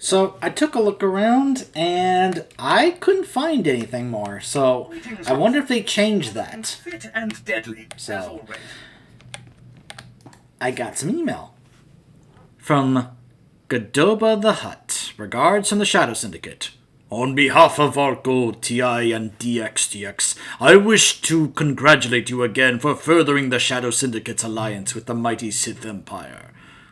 So I took a look around and I couldn't find anything more. So I wonder if they changed that. Fit and deadly, so I got some email from Godoba the Hutt. Regards from the Shadow Syndicate. On behalf of Arco, TI, and DXDX, I wish to congratulate you again for furthering the Shadow Syndicate's alliance with the mighty Sith Empire.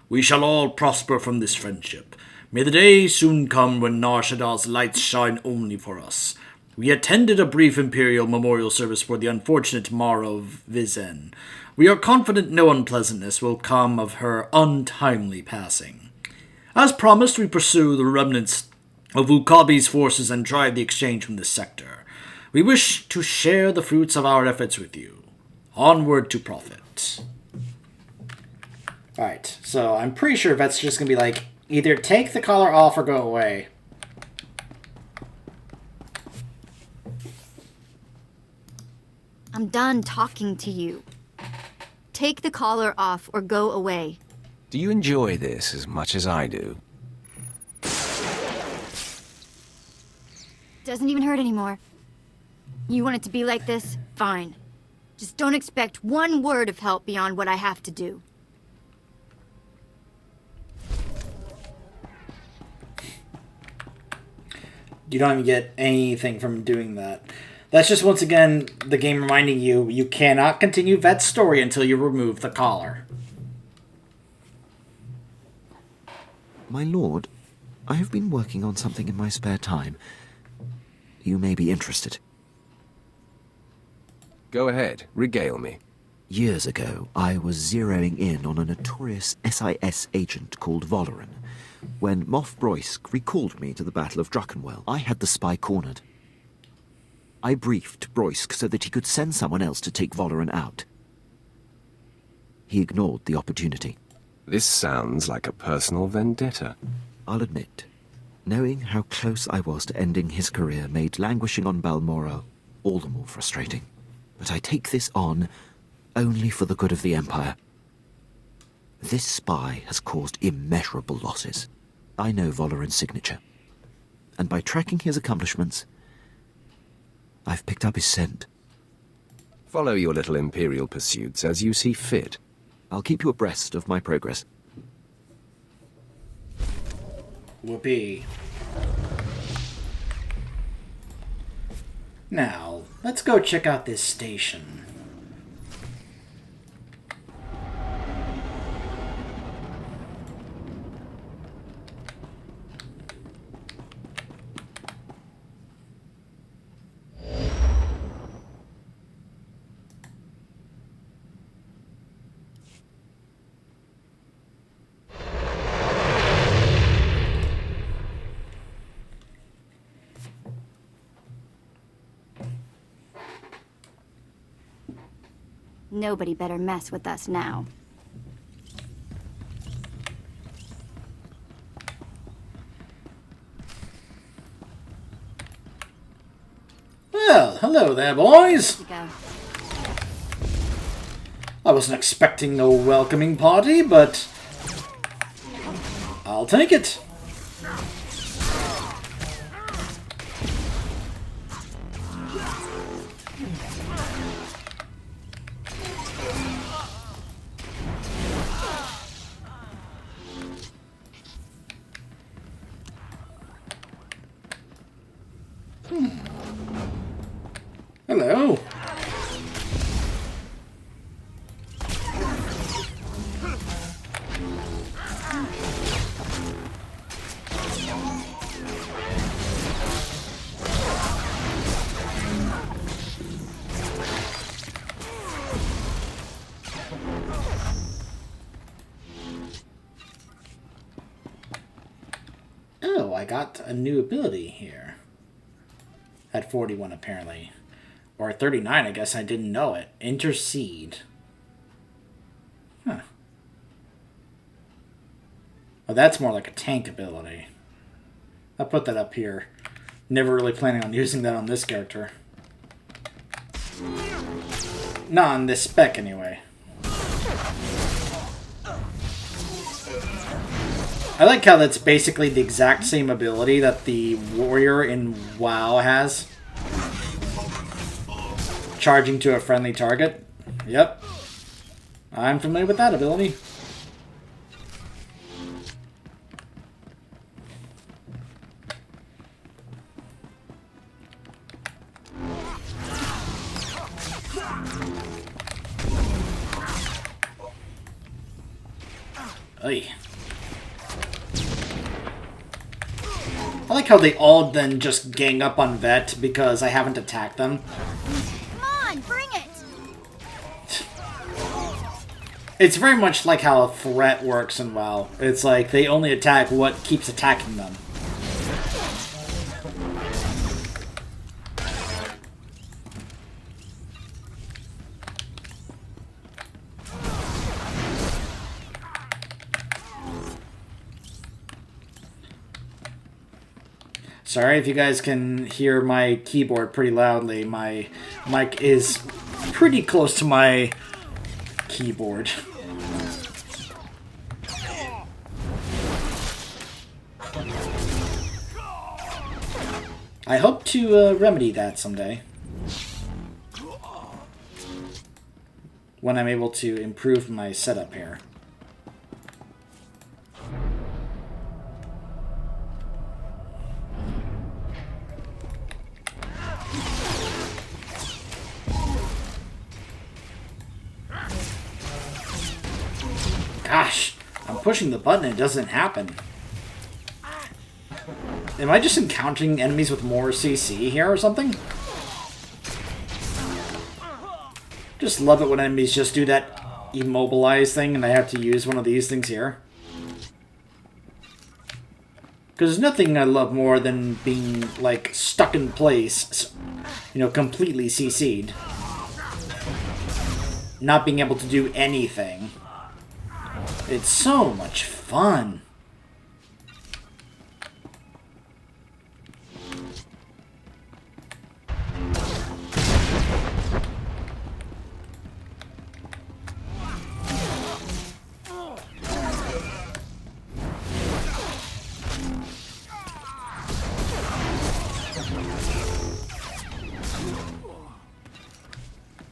We shall all prosper from this friendship. May the day soon come when Nar Shaddal's lights shine only for us. We attended a brief Imperial memorial service for the unfortunate Mara Vizen. We are confident no unpleasantness will come of her untimely passing. As promised, we pursue the remnants of Ukabi's forces and drive the exchange from this sector. We wish to share the fruits of our efforts with you. Onward to profit. Alright, so I'm pretty sure that's just going to be like, either take the collar off or go away. I'm done talking to you. Take the collar off or go away. Do you enjoy this as much as I do? Doesn't even hurt anymore. You want it to be like this? Fine. Just don't expect one word of help beyond what I have to do. You don't even get anything from doing that. That's just, once again, the game reminding you, you cannot continue Vet's story until you remove the collar. My lord, I have been working on something in my spare time. You may be interested. Go ahead, regale me. Years ago, I was zeroing in on a notorious SIS agent called Valoran. When Moff Broysk recalled me to the Battle of Druckenwell, I had the spy cornered. I briefed Broysk so that he could send someone else to take Valoran out. He ignored the opportunity. This sounds like a personal vendetta. I'll admit, knowing how close I was to ending his career made languishing on Balmoral all the more frustrating. But I take this on only for the good of the Empire. This spy has caused immeasurable losses. I know Valoran's signature. And by tracking his accomplishments, I've picked up his scent. Follow your little Imperial pursuits as you see fit. I'll keep you abreast of my progress. Whoopee. Now, let's go check out this station. Nobody better mess with us now. Well, hello there, boys. Go. I wasn't expecting no welcoming party, but I'll take it. Hello. Oh, I got a new ability here. At 41, apparently. Or 39, I guess I didn't know it. Intercede. Huh. Well, that's more like a tank ability. I'll put that up here. Never really planning on using that on this character. Not on this spec, anyway. I like how that's basically the exact same ability that the warrior in WoW has. Charging to a friendly target. Yep. I'm familiar with that ability. Oy. I like how they all then just gang up on Vet because I haven't attacked them. Come on, bring it! It's very much like how a threat works in WoW. It's like they only attack what keeps attacking them. Sorry if you guys can hear my keyboard pretty loudly. My mic is pretty close to my keyboard. I hope to remedy that someday. When I'm able to improve my setup here. Gosh, I'm pushing the button and it doesn't happen. Am I just encountering enemies with more CC here or something? Just love it when enemies just do that immobilize thing and I have to use one of these things here. Because there's nothing I love more than being, like, stuck in place, you know, completely CC'd. Not being able to do anything. It's so much fun.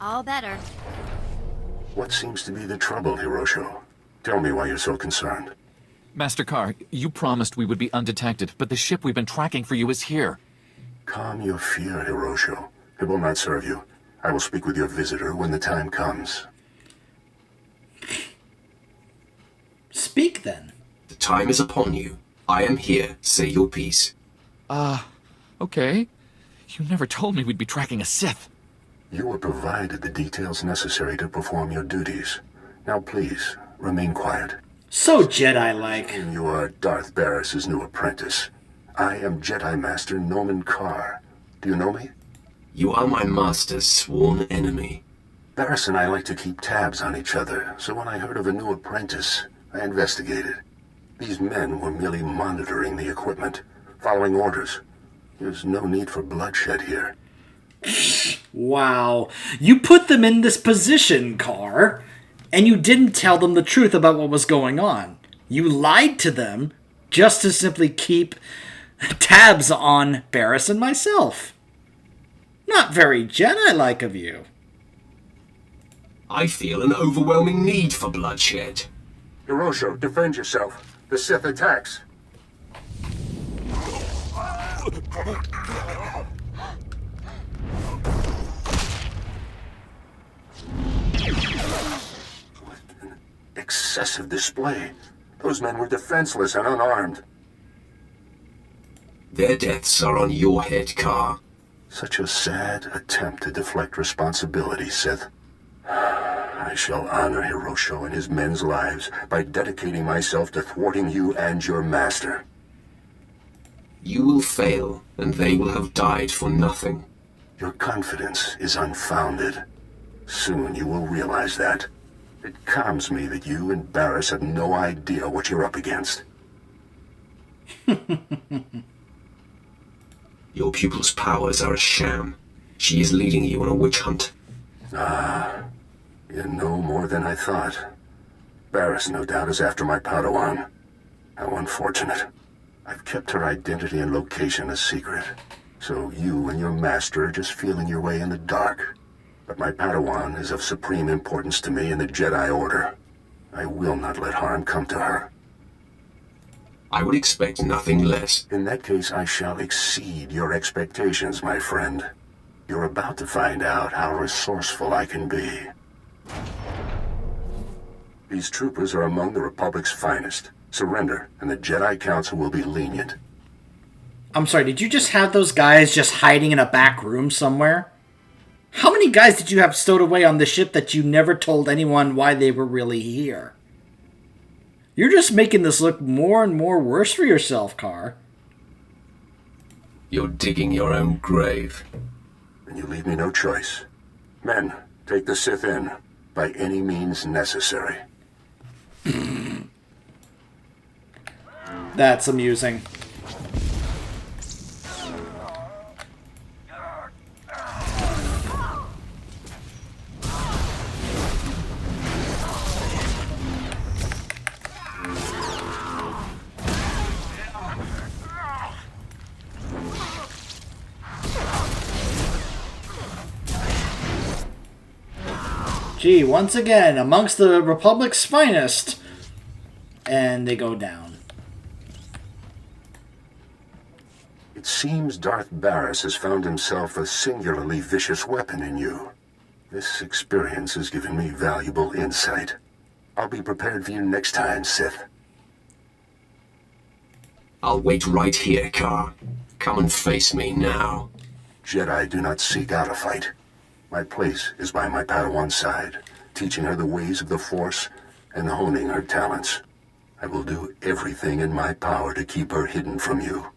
All better. What seems to be the trouble, Hirosho? Tell me why you're so concerned. Master Karr, you promised we would be undetected, but the ship we've been tracking for you is here. Calm your fear, Hirosho. It will not serve you. I will speak with your visitor when the time comes. Speak then. The time is upon you. I am here. Say your piece. Okay. You never told me we'd be tracking a Sith. You were provided the details necessary to perform your duties. Now please, remain quiet. So Jedi-like. You are Darth Barris's new apprentice. I am Jedi Master Nomen Karr. Do you know me? You are my master's sworn enemy. Barris and I like to keep tabs on each other, so when I heard of a new apprentice, I investigated. These men were merely monitoring the equipment, following orders. There's no need for bloodshed here. Wow. You put them in this position, Karr, and you didn't tell them the truth about what was going on. You lied to them just to simply keep tabs on Barris and myself. Not very Jedi-like of you. I feel an overwhelming need for bloodshed. Hirosho, defend yourself. The Sith attacks. What an excessive display. Those men were defenseless and unarmed. Their deaths are on your head, Karr. Such a sad attempt to deflect responsibility, Sith. I shall honor Hirosho and his men's lives by dedicating myself to thwarting you and your master. You will fail, and they will have died for nothing. Your confidence is unfounded. Soon you will realize that. It calms me that you and Barris have no idea what you're up against. Your pupil's powers are a sham. She is leading you on a witch hunt. You know more than I thought. Barris, no doubt, is after my Padawan. How unfortunate. I've kept her identity and location a secret, so you and your master are just feeling your way in the dark. But my Padawan is of supreme importance to me in the Jedi Order. I will not let harm come to her. I would expect nothing less. In that case, I shall exceed your expectations, my friend. You're about to find out how resourceful I can be. These troopers are among the Republic's finest. Surrender, and the Jedi Council will be lenient. I'm sorry, did you just have those guys just hiding in a back room somewhere? How many guys did you have stowed away on the ship that you never told anyone why they were really here? You're just making this look more and more worse for yourself, Karr. You're digging your own grave. And you leave me no choice. Men, take the Sith in, by any means necessary. That's amusing. Gee, once again, amongst the Republic's finest. And they go down. It seems Darth Barris has found himself a singularly vicious weapon in you. This experience has given me valuable insight. I'll be prepared for you next time, Sith. I'll wait right here, Karr. Come and face me now. Jedi do not seek out a fight. My place is by my Padawan's side, teaching her the ways of the Force and honing her talents. I will do everything in my power to keep her hidden from you.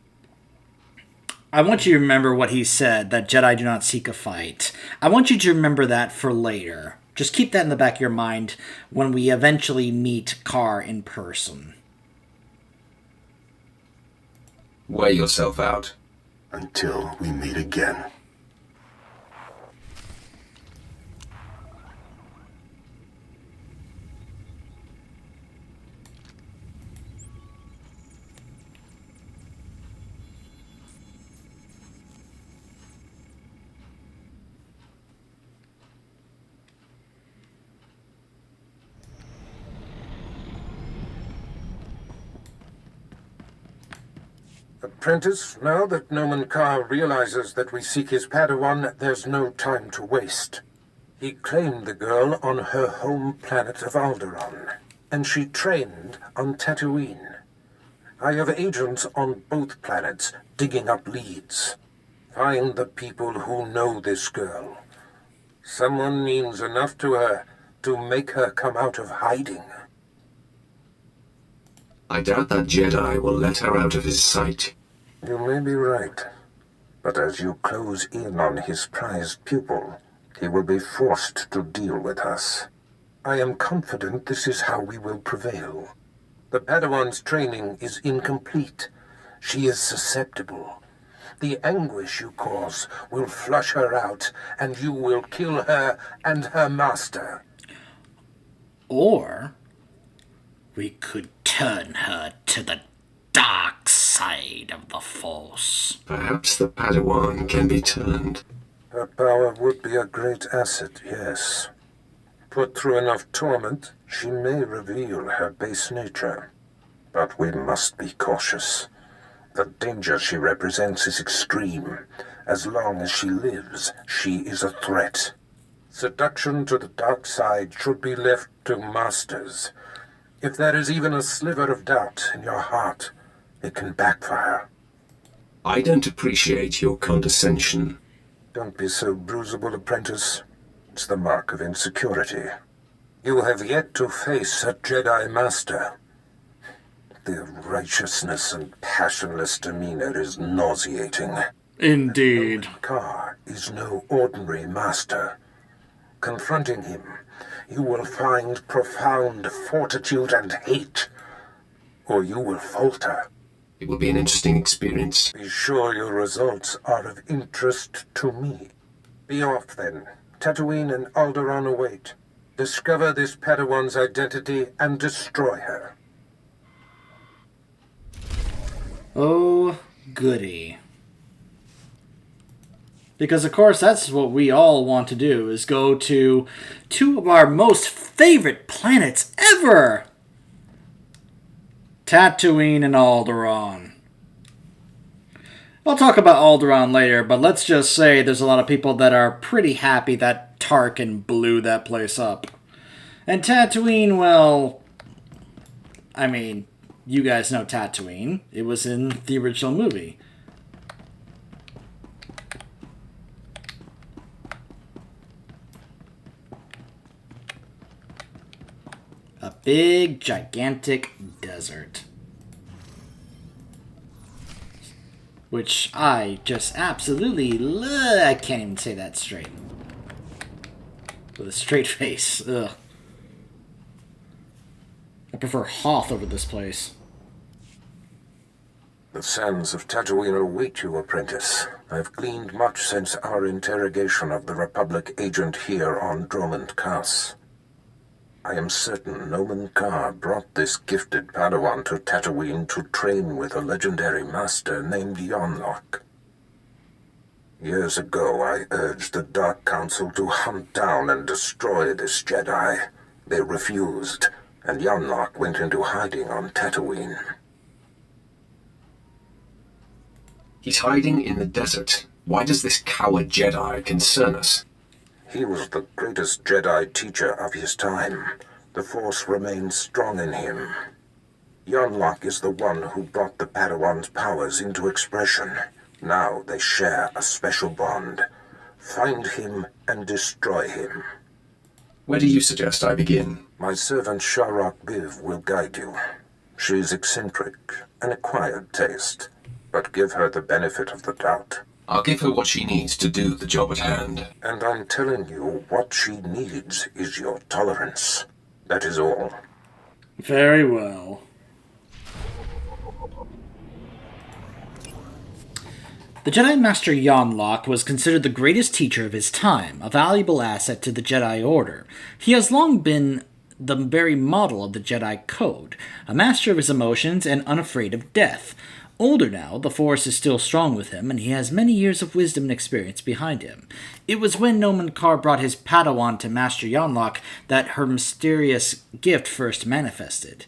I want you to remember what he said, that Jedi do not seek a fight. I want you to remember that for later. Just keep that in the back of your mind when we eventually meet Karr in person. Wear yourself out. Until we meet again. Apprentice, now that Nomen Karr realizes that we seek his Padawan, there's no time to waste. He claimed the girl on her home planet of Alderaan, and she trained on Tatooine. I have agents on both planets digging up leads. Find the people who know this girl. Someone means enough to her to make her come out of hiding. I doubt that Jedi will let her out of his sight. You may be right, but as you close in on his prized pupil, he will be forced to deal with us. I am confident this is how we will prevail. The Padawan's training is incomplete. She is susceptible. The anguish you cause will flush her out, and you will kill her and her master. Or we could turn her to the dark side of the Force. Perhaps the Padawan can be turned. Her power would be a great asset, yes. Put through enough torment, she may reveal her base nature. But we must be cautious. The danger she represents is extreme. As long as she lives, she is a threat. Seduction to the dark side should be left to masters. If there is even a sliver of doubt in your heart, it can backfire. I don't appreciate your condescension. Don't be so bruisable, apprentice. It's the mark of insecurity. You have yet to face a Jedi Master. Their righteousness and passionless demeanor is nauseating. Indeed. Karr is no ordinary master. Confronting him, you will find profound fortitude and hate, or you will falter. It will be an interesting experience. Be sure your results are of interest to me. Be off, then. Tatooine and Alderaan await. Discover this Padawan's identity and destroy her. Oh, goody. Because, of course, that's what we all want to do, is go to two of our most favorite planets ever! Tatooine and Alderaan. I'll talk about Alderaan later, but let's just say there's a lot of people that are pretty happy that Tarkin blew that place up. And Tatooine, well, I mean, you guys know Tatooine. It was in the original movie. A big, gigantic desert. Which I just absolutely love. I can't even say that straight. With a straight face. Ugh. I prefer Hoth over this place. The sands of Tatooine await you, apprentice. I've gleaned much since our interrogation of the Republic agent here on Dromund Kaas. I am certain Nomen Karr brought this gifted Padawan to Tatooine to train with a legendary master named Yonlock. Years ago, I urged the Dark Council to hunt down and destroy this Jedi. They refused, and Yonlock went into hiding on Tatooine. He's hiding in the desert. Why does this coward Jedi concern us? He was the greatest Jedi teacher of his time. The Force remains strong in him. Yonlock is the one who brought the Padawan's powers into expression. Now they share a special bond. Find him and destroy him. Where do you suggest I begin? My servant Sharok Biv will guide you. She's eccentric, an acquired taste, but give her the benefit of the doubt. I'll give her what she needs to do the job at hand. And I'm telling you, what she needs is your tolerance. That is all. Very well. The Jedi Master Yonlock was considered the greatest teacher of his time, a valuable asset to the Jedi Order. He has long been the very model of the Jedi Code, a master of his emotions and unafraid of death. Older now, the Force is still strong with him, and he has many years of wisdom and experience behind him. It was when Nomen Karr brought his Padawan to Master Yonlock that her mysterious gift first manifested.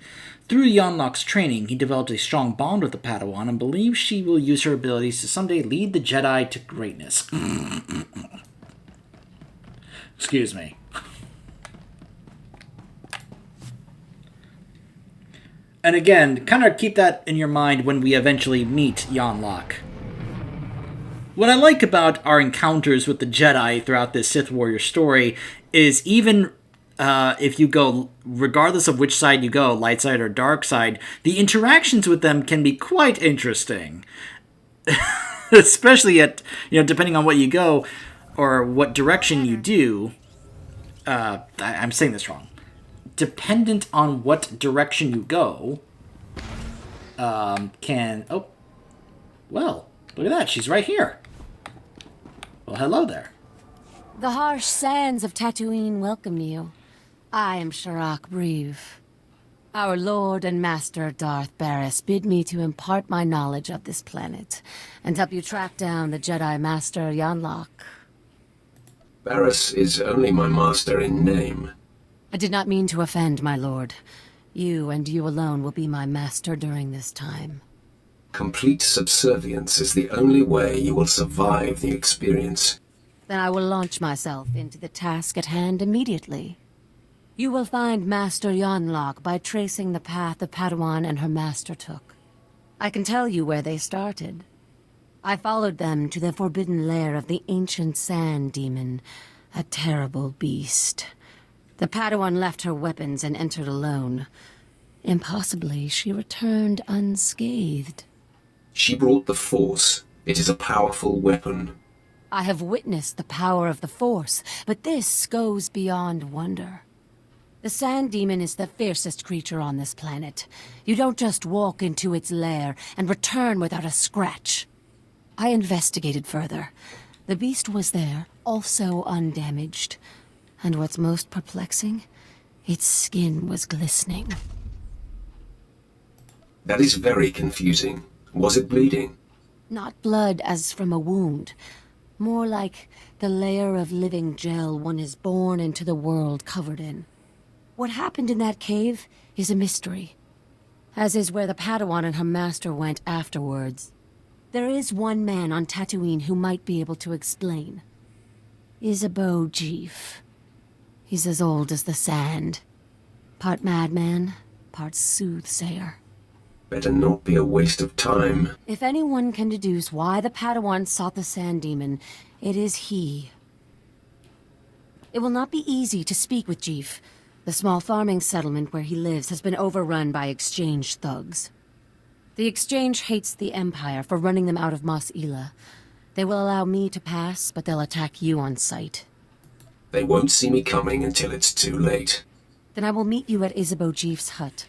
Through Yonlock's training, he developed a strong bond with the Padawan and believes she will use her abilities to someday lead the Jedi to greatness. Excuse me. And again, kind of keep that in your mind when we eventually meet Yonlock. What I like about our encounters with the Jedi throughout this Sith Warrior story is even if you go, regardless of which side you go, light side or dark side, the interactions with them can be quite interesting. Especially at, depending on what you go or what direction you do. I'm saying this wrong. Dependent on what direction you go, oh, well, look at that, she's right here. Well, hello there. The harsh sands of Tatooine welcome you. I am Sharok Breve. Our Lord and Master Darth Barris bid me to impart my knowledge of this planet, and help you track down the Jedi Master Yonlock. Barris is only my master in name. I did not mean to offend, my lord. You and you alone will be my master during this time. Complete subservience is the only way you will survive the experience. Then I will launch myself into the task at hand immediately. You will find Master Yonlock by tracing the path the Padawan and her master took. I can tell you where they started. I followed them to the forbidden lair of the ancient sand demon, a terrible beast. The Padawan left her weapons and entered alone. Impossibly, she returned unscathed. She brought the Force. It is a powerful weapon. I have witnessed the power of the Force, but this goes beyond wonder. The Sand Demon is the fiercest creature on this planet. You don't just walk into its lair and return without a scratch. I investigated further. The beast was there, also undamaged. And what's most perplexing? Its skin was glistening. That is very confusing. Was it bleeding? Not blood as from a wound. More like the layer of living gel one is born into the world covered in. What happened in that cave is a mystery, as is where the Padawan and her master went afterwards. There is one man on Tatooine who might be able to explain. SWTOR. He's as old as the sand. Part madman, part soothsayer. Better not be a waste of time. If anyone can deduce why the Padawan sought the Sand Demon, it is he. It will not be easy to speak with Jeef. The small farming settlement where he lives has been overrun by Exchange thugs. The Exchange hates the Empire for running them out of Mos Ela. They will allow me to pass, but they'll attack you on sight. They won't see me coming until it's too late. Then I will meet you at Jeef's hut.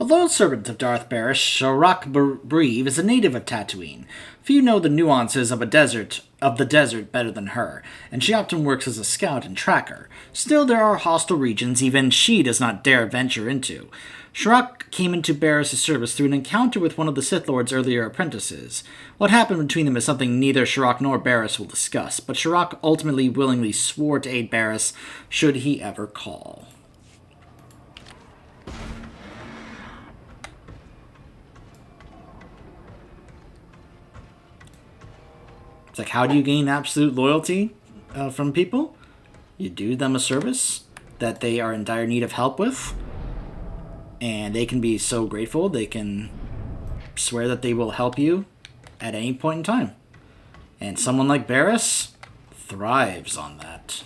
Although a servant of Darth Barris, Sharrak Breve is a native of Tatooine. Few know the nuances of the desert better than her, and she often works as a scout and tracker. Still, there are hostile regions even she does not dare venture into. Sharrak came into Barris' service through an encounter with one of the Sith Lord's earlier apprentices. What happened between them is something neither Sharrak nor Barris will discuss, but Sharrak ultimately willingly swore to aid Barris should he ever call. It's like, how do you gain absolute loyalty from people? You do them a service that they are in dire need of help with, and they can be so grateful, they can swear that they will help you at any point in time. And someone like Barris thrives on that.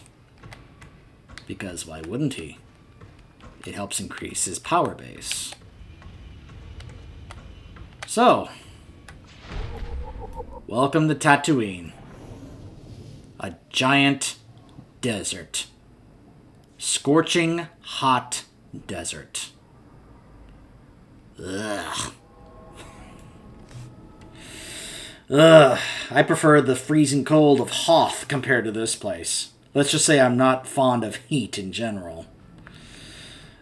Because why wouldn't he? It helps increase his power base. So, welcome to Tatooine. A giant desert. Scorching hot desert. Ugh. Ugh. I prefer the freezing cold of Hoth compared to this place. Let's just say I'm not fond of heat in general.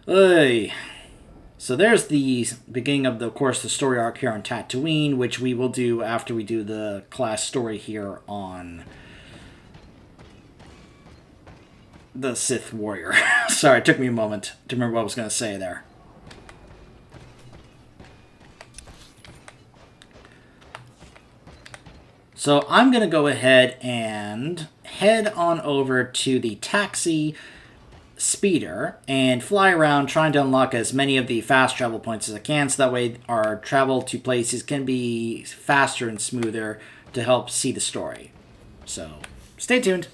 Oy. So there's the beginning of, of course, the story arc here on Tatooine, which we will do after we do the class story here on the Sith Warrior. Sorry, it took me a moment to remember what I was going to say there. So I'm going to go ahead and head on over to the taxi speeder and fly around trying to unlock as many of the fast travel points as I can, so that way our travel to places can be faster and smoother to help see the story. So stay tuned.